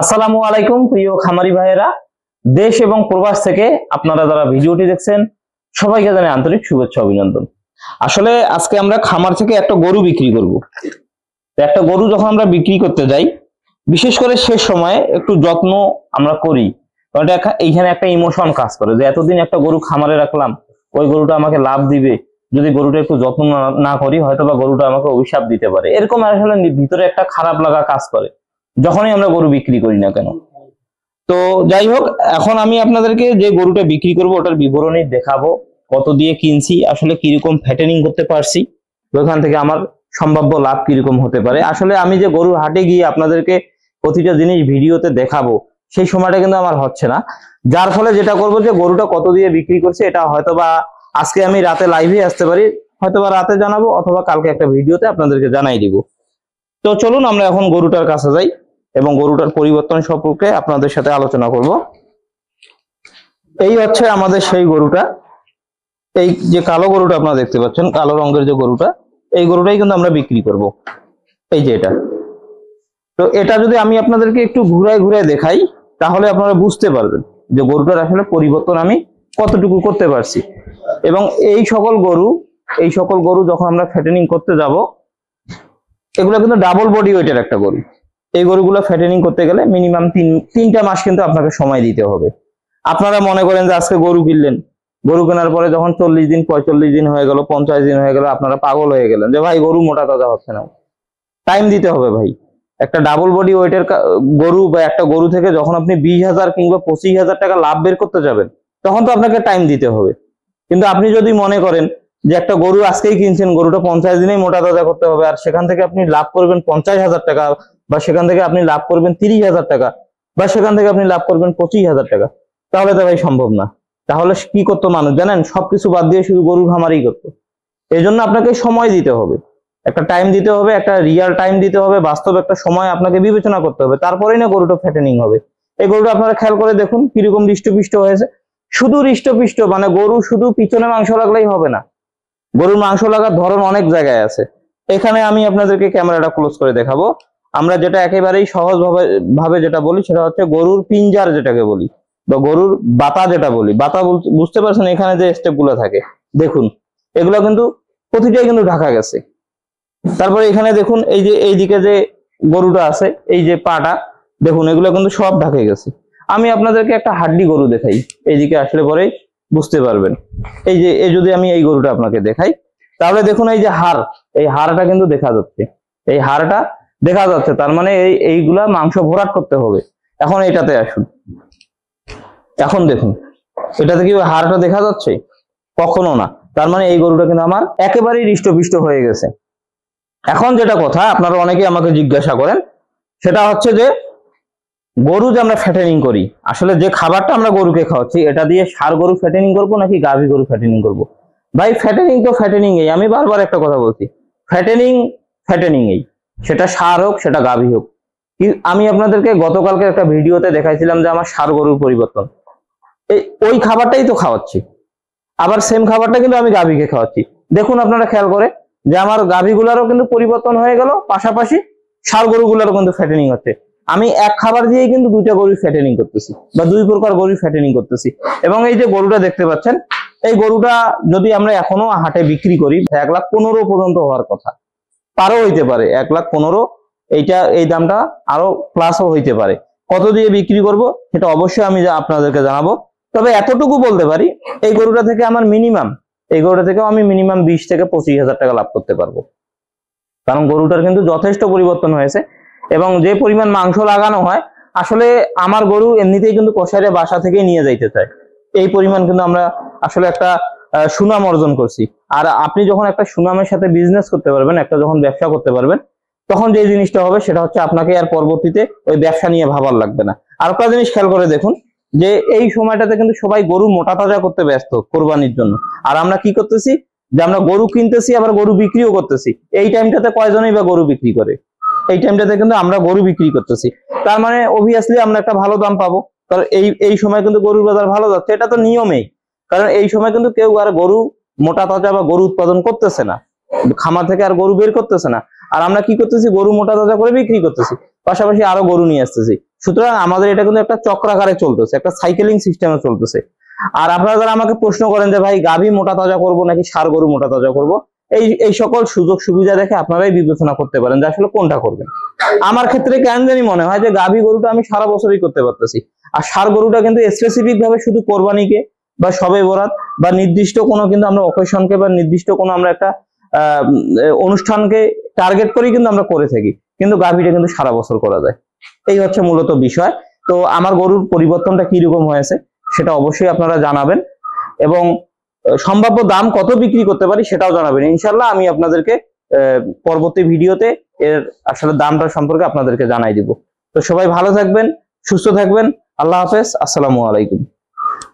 আসসালামু আলাইকুম প্রিয় খামারি ভাইয়েরা, দেশ এবং প্রবাস থেকে আপনারা যারা ভিডিওটি দেখছেন সবাইকে জানাই আন্তরিক শুভেচ্ছা অভিনন্দন। আসলে আজকে আমরা খামার থেকে একটা গরু বিক্রি করব। তো একটা গরু যখন আমরা বিক্রি করতে যাই, বিশেষ করে শেষ সময়ে একটু যত্ন আমরা করি, কারণ এইখানে একটা ইমোশন কাজ করে যে এতদিন একটা গরু খামারে রাখলাম, ওই গরুটা আমাকে লাভ দিবে, যদি গরুটা একটু যত্ন না করি হয়তো বা গরুটা আমাকে অভিশাপ দিতে পারে, এরকম আসলে ভিতরে একটা খারাপ লাগা কাজ করে যখনই আমরা গরু বিক্রি করি না কেন। তো যাই হোক, এখন আমি আপনাদেরকে যে গরুটা বিক্রি করব ওটার বিবরণী দেখাবো, কত দিয়ে কিনছি, আসলে কিরকম ফ্যাটেনিং করতে পারছি, ওখান থেকে আমার সম্ভাব্য লাভ কিরকম হতে পারে। আসলে আমি যে গরুর হাটে গিয়ে আপনাদেরকে প্রতিটা জিনিস ভিডিওতে দেখাবো সেই সময়টা কিন্তু আমার হচ্ছে না, যার ফলে যেটা করব যে গরুটা কত দিয়ে বিক্রি করছে এটা হয়তোবা আজকে আমি রাতে লাইভে আসতে পারি, হয়তোবা রাতে জানাবো অথবা কালকে একটা ভিডিওতে আপনাদেরকে জানাই দিব। তো চলুন আমরা এখন গরুটার কাছে যাই এবং গরুটার পরিবর্তন সম্পর্কে আপনাদের সাথে আলোচনা করব। এই হচ্ছে আমাদের সেই গরুটা, এই যে কালো গরুটা আপনারা দেখতে পাচ্ছেন, কালো রঙের যে গরুটা, এই গরুটাই কিন্তু আমরা বিক্রি করব। এই যে এটা, তো এটা যদি আমি আপনাদেরকে একটু ঘুরায় ঘুরায় দেখাই তাহলে আপনারা বুঝতে পারবেন যে গরুটার আসলে পরিবর্তন আমি কতটুকু করতে পারছি। এবং এই সকল গরু যখন আমরা ফ্যাটেনিং করতে যাব, এগুলো কিন্তু ডাবল বডি ওয়েটের একটা গরু। এই গরুগুলো ফ্যাটেনিং করতে গেলে মিনিমাম তিনটা মাস কিন্তু আপনাকে সময় দিতে হবে। আপনারা মনে করেন যে আজকে গরু কিনলেন, গরু কেনার পরে যখন 40 দিন 45 দিন হয়ে গেল, 50 দিন হয়ে গেল, আপনারা পাগল হয়ে গেলেন যে ভাই গরু মোটা তাজা হচ্ছে না। টাইম দিতে হবে ভাই। একটা ডাবল বডি ওয়েটের গরু বা একটা গরু থেকে যখন আপনি 20,000 কিংবা 25,000 টাকা লাভ বের করতে যাবেন তখন তো আপনাকে টাইম দিতে হবে। কিন্তু আপনি যদি মনে করেন যে একটা গরু আজকেই কিনছেন, গরুটা 50 দিনেই মোটা তাজা করতে হবে, আর সেখান থেকে আপনি লাভ করবেন 50,000 টাকা, বা সেখান থেকে আপনি লাভ করবেন 30,000 টাকা, বা সেখান থেকে আপনি লাভ করবেন 25,000 টাকা, তাহলে তো ভাই সম্ভব না। তাহলে কি করতো মানুষ জানেন? সবকিছু বাদ দিয়ে শুধু গরু খামারই করতো। এই জন্য আপনাকে সময় দিতে হবে, একটা টাইম দিতে হবে, একটা রিয়াল টাইম দিতে হবে, বাস্তব একটা সময় আপনাকে বিবেচনা করতে হবে, তারপরেই না গরুটা ফ্যাটেনিং হবে। এই গরুটা আপনারা খেয়াল করে দেখুন কিরকম হৃষ্টপুষ্ট হয়েছে। শুধু হৃষ্টপুষ্ট মানে গরু শুধু পিছনে মাংস লাগলেই হবে না, গরুর মাংস লাগার ধরন অনেক জায়গায় আছে। এখানে আমি আপনাদেরকে ক্যামেরাটা ক্লোজ করে দেখাবো। আমরা যেটা একেবারেই সহজ ভাবে যেটা বলি সেটা হচ্ছে গরুর পিঞ্জার যেটাকে বলি, বা গরুর বাতা যেটা বলি। বাতা বুঝতে পারছেন? এখানে যে স্টেপ গুলো থাকে দেখুন, এগুলো কিন্তু প্রতিটাই কিন্তু ঢাকা গেছে। তারপরে এখানে দেখুন, এই যে এইদিকে যে গরুটা আছে, এই যে পাটা দেখুন, এগুলো কিন্তু সব ঢাকে গেছে। আমি আপনাদেরকে একটা হাড্ডি গরু দেখাই, এইদিকে আসলে পরেই বুঝতে পারবেন। এই যদি আমি এই গরুটা আপনাকে দেখাই তাহলে দেখুন, এই যে হাড়, এই হাড়টা কিন্তু দেখা যাচ্ছে, এই হাড়টা দেখা যাচ্ছে, তার মানে এইগুলা মাংস ভরাট করতে হবে। এখন এটাতে আসুন, এখন দেখুন এটাতে কি হাড়টা দেখা যাচ্ছে? কখনো না। তার মানে এই গরুটা কিন্তু আমার একেবারেই হৃষ্টপুষ্ট হয়ে গেছে। এখন যেটা কথা আপনারা অনেকেই আমাকে জিজ্ঞাসা করেন সেটা হচ্ছে যে গরু যে আমরা ফ্যাটেনিং করি, আসলে যে খাবারটা আমরা গরুকে খাওয়াচ্ছি এটা দিয়ে ষাঁড় গরু ফ্যাটেনিং করবো নাকি গাভী গরু ফ্যাটেনিং করবো? ভাই ফ্যাটেনিং তো ফ্যাটেনিং এই, আমি বারবার একটা কথা বলছি, ফ্যাটেনিং এই, সেটা ষাঁড় হোক সেটা গাভী হোক। আমি আপনাদেরকে গতকালকে একটা ভিডিওতে দেখাইছিলাম যে আমার ষাঁড় গরুর পরিবর্তন, ওই খাবারটাই তো খাওয়াচ্ছি, আবার সেম খাবারটা কিন্তু আমি গাভীকে খাওয়াচ্ছি। দেখুন আপনারা খেয়াল করে যে আমার গাভীগুলারও কিন্তু পরিবর্তন হয়ে গেল, পাশাপাশি ষাঁড় গরুগুলারও কিন্তু ফ্যাটেনিং হচ্ছে। আমি এক খাবার দিয়েই কিন্তু দুইটা গরু ফ্যাটেনিং করতেছি, বা দুই প্রকার গরু ফ্যাটেনিং করতেছি। এবং এই যে গরুটা দেখতে পাচ্ছেন, এই গরুটা যদি আমরা এখনো হাটে বিক্রি করি 1,15,000 পর্যন্ত হওয়ার কথা, তারও হইতে পারে 1,15,000, এই দামটা আরো প্লাসও হইতে পারে। কত দিয়ে বিক্রি করব সেটা অবশ্যই আমি আপনাদেরকে জানাবো। তবে এতটুকু বলতে পারি, এই গরুটা থেকে আমি মিনিমাম 20 থেকে 25,000 টাকা লাভ করতে পারবো, কারণ গরুটার কিন্তু যথেষ্ট পরিবর্তন হয়েছে। এবং যে পরিমাণ মাংস লাগানো হয়, আসলে আমার গরু এমনিতেই কিন্তু কষাইরে বাসা থেকেই নিয়ে যাইতে চায়, এই পরিমাণ কিন্তু আমরা আসলে একটা সুনাম অর্জন করছি। আর আপনি যখন একটা সুনামের সাথে বিজনেস করতে পারবেন, একটা যখন ব্যবসা করতে পারবেন, তখন যে জিনিসটা হবে সেটা হচ্ছে আপনাকে আর পরবর্তীতে ওই ব্যবসা নিয়ে ভাবার লাগবে না। আর একটা জিনিস খেয়াল করে দেখুন যে এই সময়টাতে কিন্তু সবাই গরু মোটা তাজা করতে ব্যস্ত কোরবানির জন্য, আর আমরা কি করতেছি যে আমরা গরু কিনতেছি আবার গরু বিক্রিও করতেছি। এই টাইমটাতে কয়জনই বা গরু বিক্রি করে? এই টাইমটাতে কিন্তু আমরা গরু বিক্রি করতেছি, তার মানে অবভিয়াসলি আমরা একটা ভালো দাম পাবো। কারণ এই সময় কিন্তু গরুর বাজার ভালো যাচ্ছে, এটা তো নিয়মেই। কারণ এই সময় কিন্তু কেউ আর গরু মোটা তাজা বা গরু উৎপাদন করতেছে না, খামার থেকে আর গরু বের করতেছে না, আর আমরা কি করতেছি? গরু মোটা তাজা করে বিক্রি করতেছি, পাশাপাশি আরো গরু নিয়ে আসতেছি। সুতরাং আমাদের এটা কিন্তু একটা চক্রাকারে চলতেছে, একটা সাইকেলিং সিস্টেমে চলতেছে। আর আপনারা যারা আমাকে প্রশ্ন করেন যে ভাই গাভী মোটা তাজা করব নাকি ষাঁড় গরু মোটা তাজা করব, এই সকল সুযোগ সুবিধা দেখে আপনারাই বিবেচনা করতে পারেন যে আসলে কোনটা করবেন। আমার ক্ষেত্রে কেন জানি মনে হয় যে গাভী গরুটা আমি সারা বছরই করতে পারতেছি, আর ষাঁড় গরুটা কিন্তু স্পেসিফিক ভাবে শুধু কোরবানিকে বা শবে বরাত বা নির্দিষ্ট কোনো কিন্তু আমরা অকেশনকে বা নির্দিষ্ট কোনো আমরা একটা অনুষ্ঠানকে টার্গেট করেই কিন্তু আমরা করে থাকি, কিন্তু গাভীটা কিন্তু সারা বছর করা যায়। এই হচ্ছে মূলত বিষয়। তো আমার গরুর পরিবর্তনটা কিরকম হয়েছে সেটা অবশ্যই আপনারা জানাবেন, এবং সম্ভাব্য দাম কত বিক্রি করতে পারি সেটাও জানাবেন। ইনশাল্লাহ আমি আপনাদেরকে পরবর্তী ভিডিওতে এর আসলে দামটা সম্পর্কে আপনাদেরকে জানাই দিব। তো সবাই ভালো থাকবেন, সুস্থ থাকবেন। আল্লাহ হাফেজ, আসসালামু আলাইকুম।